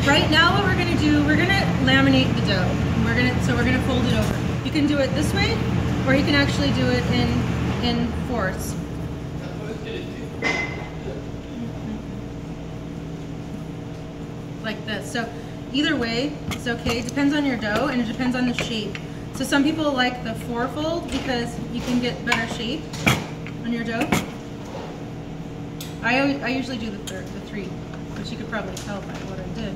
Right now what we're gonna do, we're gonna laminate the dough. We're gonna fold it over. You can do it this way, or you can actually do it in fourths. Like this. So either way, it's okay. It depends on your dough and it depends on the shape. So some people like the four-fold because you can get better shape on your dough. I usually do the three, which you could probably tell by what I did.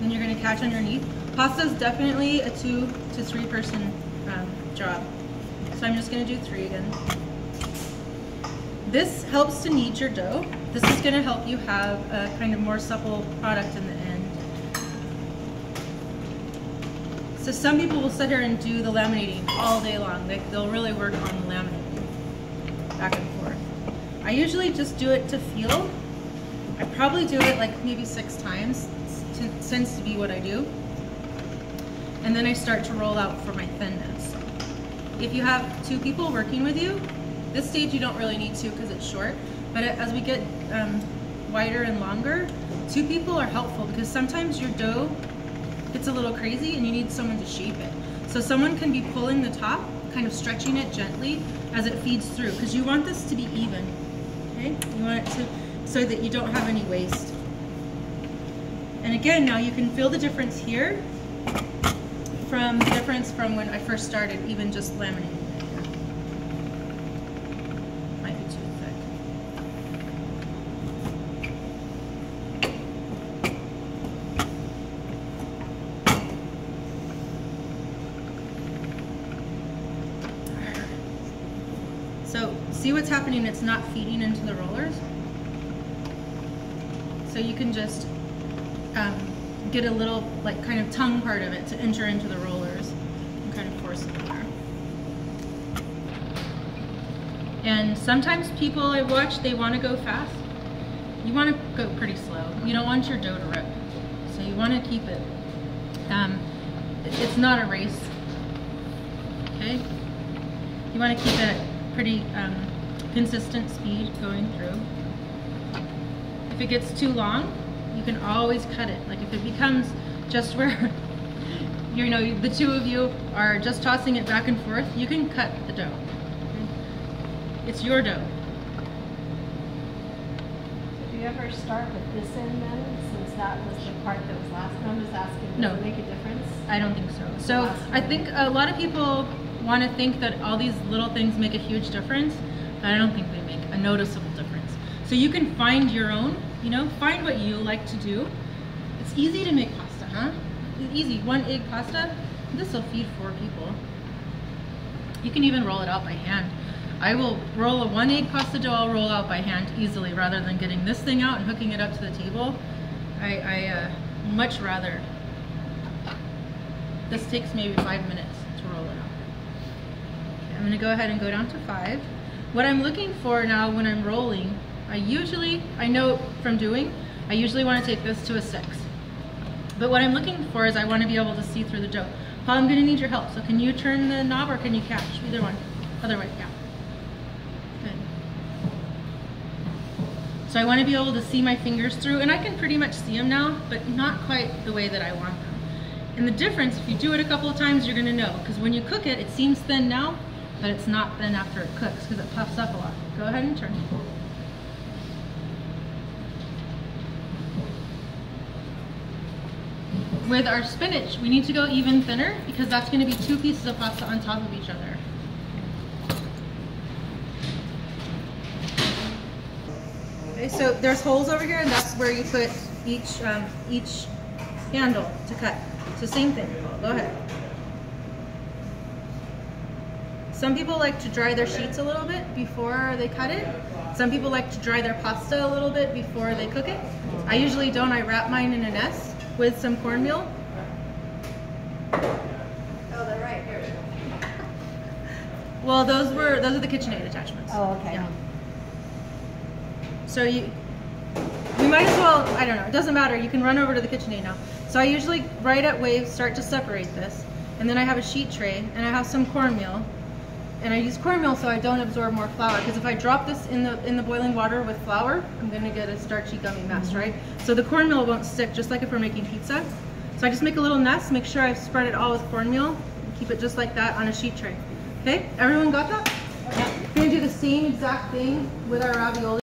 Then you're going to catch underneath. Pasta is definitely a 2 to 3 person job. So I'm just going to do 3 again. This helps to knead your dough. This is going to help you have a kind of more supple product in the end. So some people will sit here and do the laminating all day long. They'll really work on the laminating back and forth. I usually just do it to feel. I probably do it like maybe 6 times. It tends to be what I do. And then I start to roll out for my thinness. If you have 2 people working with you, this stage you don't really need to because it's short. But as we get wider and longer, 2 people are helpful because sometimes your dough gets a little crazy and you need someone to shape it. So someone can be pulling the top, kind of stretching it gently as it feeds through, because you want this to be even. Okay? You want it to, so that you don't have any waste. And again, now you can feel the difference here from the difference from when I first started, even just laminating it here. Might be too thick. So see what's happening? It's not feeding into the rollers. So you can just get a little, like, kind of tongue part of it to enter into the rollers and kind of force it in there. And sometimes people I watch, they want to go fast. You want to go pretty slow. You don't want your dough to rip. So you want to keep it, it's not a race, okay? You want to keep it at pretty consistent speed going through. If it gets too long, you can always cut it. Like if it becomes just where, you know, the 2 of you are just tossing it back and forth, you can cut the dough. Okay? It's your dough. So do you ever start with this end then, since that was the part that was last time? I was asking, does it make a difference? I don't think so. So I think a lot of people want to think that all these little things make a huge difference, but I don't think they make a noticeable difference. So you can find your own. You know, find what you like to do. It's easy to make pasta, huh? It's easy. 1 egg pasta, this will feed 4 people. You can even roll it out by hand. I will roll a 1 egg pasta dough, I'll roll out by hand easily rather than getting this thing out and hooking it up to the table. I much rather. This takes maybe 5 minutes to roll it out. Okay, I'm gonna go ahead and go down to 5. What I'm looking for now when I'm rolling, I know from doing, I usually want to take this to a 6. But what I'm looking for is I want to be able to see through the dough. Paul, I'm going to need your help. So can you turn the knob or can you catch? Either one. Other way, yeah. Good. So I want to be able to see my fingers through, and I can pretty much see them now, but not quite the way that I want them. And the difference, if you do it a couple of times, you're going to know. Because when you cook it, it seems thin now, but it's not thin after it cooks because it puffs up a lot. Go ahead and turn. With our spinach, we need to go even thinner because that's going to be 2 pieces of pasta on top of each other. Okay, so there's holes over here, and that's where you put each handle to cut. So same thing. Go ahead. Some people like to dry their sheets a little bit before they cut it. Some people like to dry their pasta a little bit before they cook it. I usually don't. I wrap mine in a nest with some cornmeal. Oh, they're right here. Well, those are the KitchenAid attachments. Oh, okay. Yeah. So we might as well, I don't know, it doesn't matter. You can run over to the KitchenAid now. So I usually, right at wave, start to separate this. And then I have a sheet tray, and I have some cornmeal. And I use cornmeal so I don't absorb more flour, because if I drop this in the boiling water with flour, I'm gonna get a starchy gummy mess, right? So the cornmeal won't stick, just like if we're making pizza. So I just make a little nest, make sure I've spread it all with cornmeal, and keep it just like that on a sheet tray. Okay, everyone got that? We're gonna do the same exact thing with our ravioli.